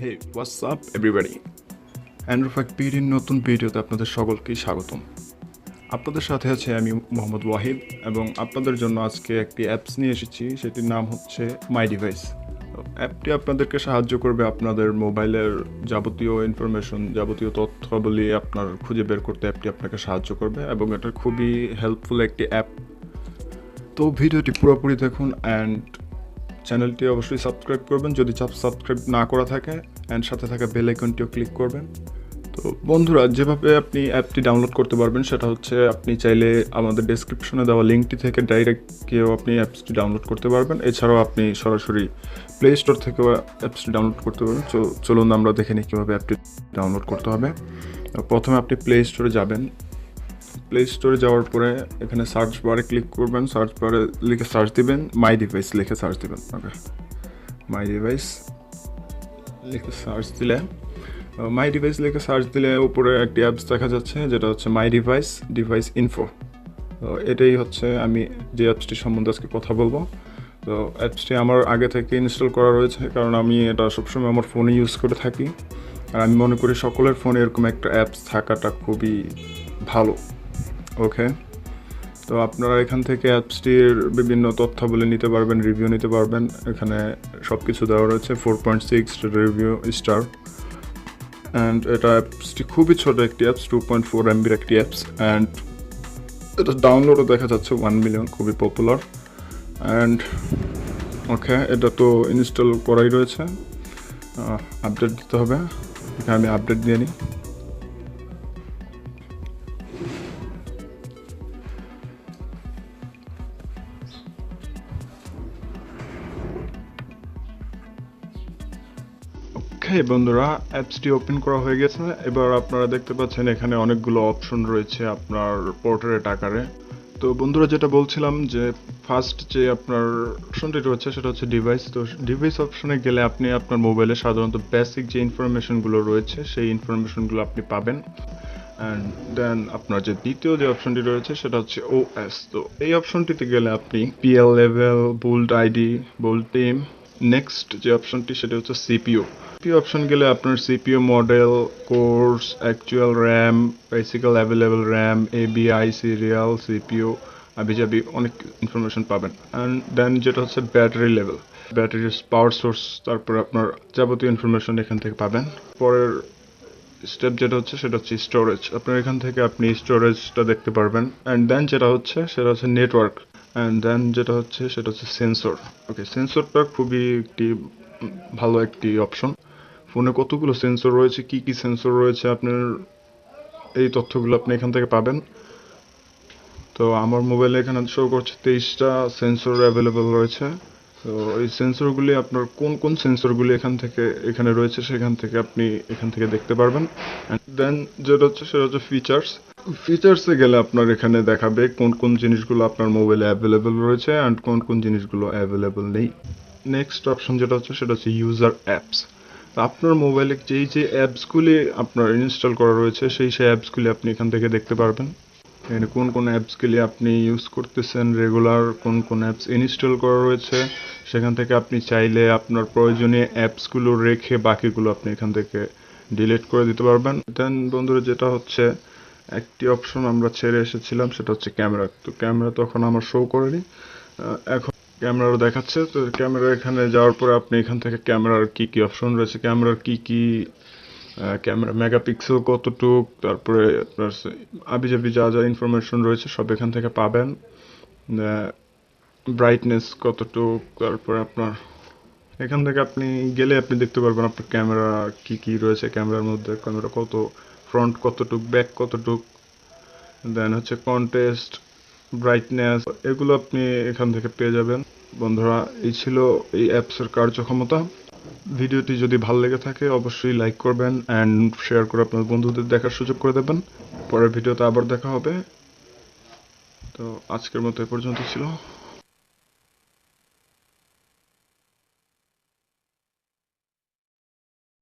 Hey, what's up everybody? AndroFact পিডির নতুন ভিডিওতে আপনাদের সকলকে স্বাগতম। আপনাদের সাথে আছে আমি মোহাম্মদ ওয়াহিদ এবং আপনাদের জন্য আজকে একটি অ্যাপস নিয়ে এসেছি, সেটির নাম হচ্ছে মাই ডিভাইস। অ্যাপটি আপনাদেরকে সাহায্য করবে আপনাদের মোবাইলের যাবতীয় ইনফরমেশন, যাবতীয় তথ্যাবলী আপনার খুঁজে বের করতে অ্যাপটি আপনাকে সাহায্য করবে এবং এটা খুবই হেল্পফুল একটি অ্যাপ। তো ভিডিওটি পুরোপুরি দেখুন অ্যান্ড চ্যানেলটি অবশ্যই সাবস্ক্রাইব করবেন যদি সাবস্ক্রাইব না করা থাকে, অ্যান্ড সাথে থাকা বেল আইকনটিও ক্লিক করবেন। তো বন্ধুরা, যেভাবে আপনি অ্যাপটি ডাউনলোড করতে পারবেন সেটা হচ্ছে আপনি চাইলে আমাদের ডেসক্রিপশনে দেওয়া লিঙ্কটি থেকে ডাইরেক্ট গিয়েও আপনি অ্যাপসটি ডাউনলোড করতে পারবেন। এছাড়াও আপনি সরাসরি প্লে স্টোর থেকেও অ্যাপসটি ডাউনলোড করতে পারবেন। চলুন আমরা দেখে নিই কীভাবে অ্যাপটি ডাউনলোড করতে হবে। প্রথমে আপনি প্লে স্টোরে যাবেন। প্লে স্টোরে যাওয়ার পরে এখানে সার্চ বারে ক্লিক করবেন, সার্চ বারে লিখে সার্চ দিবেন মাই ডিভাইস লিখে সার্চ দিবেন। ওকে, মাই ডিভাইস লিখে সার্চ দিলে উপরে একটি অ্যাপস দেখা যাচ্ছে যেটা হচ্ছে মাই ডিভাইস ইনফো। তো এটাই হচ্ছে আমি যে অ্যাপসটি সম্বন্ধে আজকে কথা বলবো। তো অ্যাপসটি আমার আগে থেকে ইনস্টল করা রয়েছে, কারণ আমি এটা সবসময় আমার ফোনে ইউজ করে থাকি, আর আমি মনে করি সকলের ফোনে এরকম একটা অ্যাপস থাকাটা খুবই ভালো। ওকে, তো আপনারা এখান থেকে অ্যাপসটির বিভিন্ন তথ্যাবলী নিতে পারবেন, রিভিউ নিতে পারবেন। এখানে সব কিছু দেওয়া রয়েছে, 4.6 রিভিউ স্টার। অ্যান্ড এটা অ্যাপসটি খুবই ছোট একটি অ্যাপস, 2.4 MBর একটি অ্যাপস। অ্যান্ড এটা ডাউনলোডও দেখা যাচ্ছে 1 মিলিয়ন, খুবই পপুলার। অ্যান্ড ওকে, এটা তো ইনস্টল করাই রয়েছে, আপডেট দিতে হবে। এখানে আমি আপডেট দিয়ে নিই। বন্ধুরা, অ্যাপসটি ওপেন করা হয়ে গেছে। এবার আপনারা দেখতে পাচ্ছেন এখানে অনেকগুলো অপশন রয়েছে আপনার পোর্ট্রেট আকারে। তো বন্ধুরা, যেটা বলছিলাম যে ফার্স্ট যে আপনার অপশনটি রয়েছে সেটা হচ্ছে ডিভাইস। তো ডিভাইস অপশনে গেলে আপনি আপনার মোবাইলে সাধারণত বেসিক যে ইনফরমেশনগুলো রয়েছে সেই ইনফরমেশনগুলো আপনি পাবেন। অ্যান্ড দেন আপনার যে দ্বিতীয় যে অপশনটি রয়েছে সেটা হচ্ছে ওএস। তো এই অপশনটিতে গেলে আপনি PL level, build ID, build time. Next যে অপশনটি সেটা হচ্ছে সিপিইউ অপশন গেলে আপনার CPU model, cores, actual RAM, basically available RAM, ABI, serial, CPU আবিজাবি অনেক ইনফরমেশন পাবেন। অ্যান্ড দেন যেটা হচ্ছে ব্যাটারি লেভেল, ব্যাটারির পাওয়ার সোর্স, তারপরে আপনার যাবতীয় ইনফরমেশন এখান থেকে পাবেন। পরের স্টেপ যেটা হচ্ছে সেটা হচ্ছে স্টোরেজ। আপনার এখান থেকে আপনি স্টোরেজটা দেখতে পারবেন। অ্যান্ড দেন যেটা হচ্ছে সেটা হচ্ছে নেটওয়ার্ক। অ্যান্ড দেন যেটা হচ্ছে সেটা হচ্ছে সেন্সর। ওকে, সেন্সরটা খুবই একটি ভালো একটি অপশন। ফোনে কতগুলো সেন্সর রয়েছে, কি কি সেন্সর রয়েছে, আপনার এই তথ্যগুলো আপনি এখান থেকে পাবেন। তো আমার মোবাইলে এখানে শো করছে 23টা সেন্সর অ্যাভেলেবল রয়েছে। তো এই সেন্সরগুলি আপনার কোন কোন সেন্সরগুলি এখানে রয়েছে সেখান থেকে আপনি এখান থেকে দেখতে পারবেন। দেন যেটা হচ্ছে সেটা হচ্ছে ফিচার্সে গেলে আপনার এখানে দেখাবে কোন কোন জিনিসগুলো আপনার মোবাইলে অ্যাভেলেবল রয়েছে অ্যান্ড কোন কোন জিনিসগুলো অ্যাভেলেবল নেই। নেক্সট অপশন যেটা হচ্ছে সেটা হচ্ছে ইউজার অ্যাপস। আপনার মোবাইলে যে অ্যাপসগুলি আপনার ইনস্টল করা রয়েছে সেই অ্যাপসগুলি আপনি এখান থেকে দেখতে পারবেন। এখানে কোন কোন অ্যাপসগুলি আপনি ইউজ করতেছেন রেগুলার, কোন কোন অ্যাপস ইনস্টল করা রয়েছে, সেখান থেকে আপনি চাইলে আপনার প্রয়োজনীয় অ্যাপসগুলো রেখে বাকিগুলো আপনি এখান থেকে ডিলিট করে দিতে পারবেন। দেন বন্ধুরা, যেটা হচ্ছে একটি অপশন আমরা ছেড়ে এসেছিলাম সেটা হচ্ছে ক্যামেরা। তো ক্যামেরা তখন আমার শো করেনি, এখন ক্যামেরাও দেখাচ্ছে। তো ক্যামেরা এখানে যাওয়ার পরে আপনি এখান থেকে ক্যামেরার কি কি অপশন রয়েছে, ক্যামেরার কি কি ক্যামেরা মেগাপিক্সেল কতটুক, তারপরে আপনার আবিজাবি যা যা ইনফরমেশন রয়েছে সব এখান থেকে পাবেন। ব্রাইটনেস কতটুক, তারপরে আপনার এখান থেকে আপনি গেলে আপনি দেখতে পারবেন আপনার ক্যামেরা কি কি রয়েছে, ক্যামেরার মধ্যে ক্যামেরা কত, ফ্রন্ট কতটুক, ব্যাক কতটুক, দেন হচ্ছে কন্টেস্ট, ব্রাইটনেস, এগুলো আপনি এখান থেকে পেয়ে যাবেন। বন্ধুরা, এই ছিল এই অ্যাপসের কার্যক্ষমতা। ভিডিওটি যদি ভালো লেগে থাকে অবশ্যই লাইক করবেন অ্যান্ড শেয়ার করে আপনার বন্ধুদের দেখার সুযোগ করে দেবেন। পরের ভিডিওতে আবার দেখা হবে। তো আজকের মতো এ পর্যন্ত ছিল।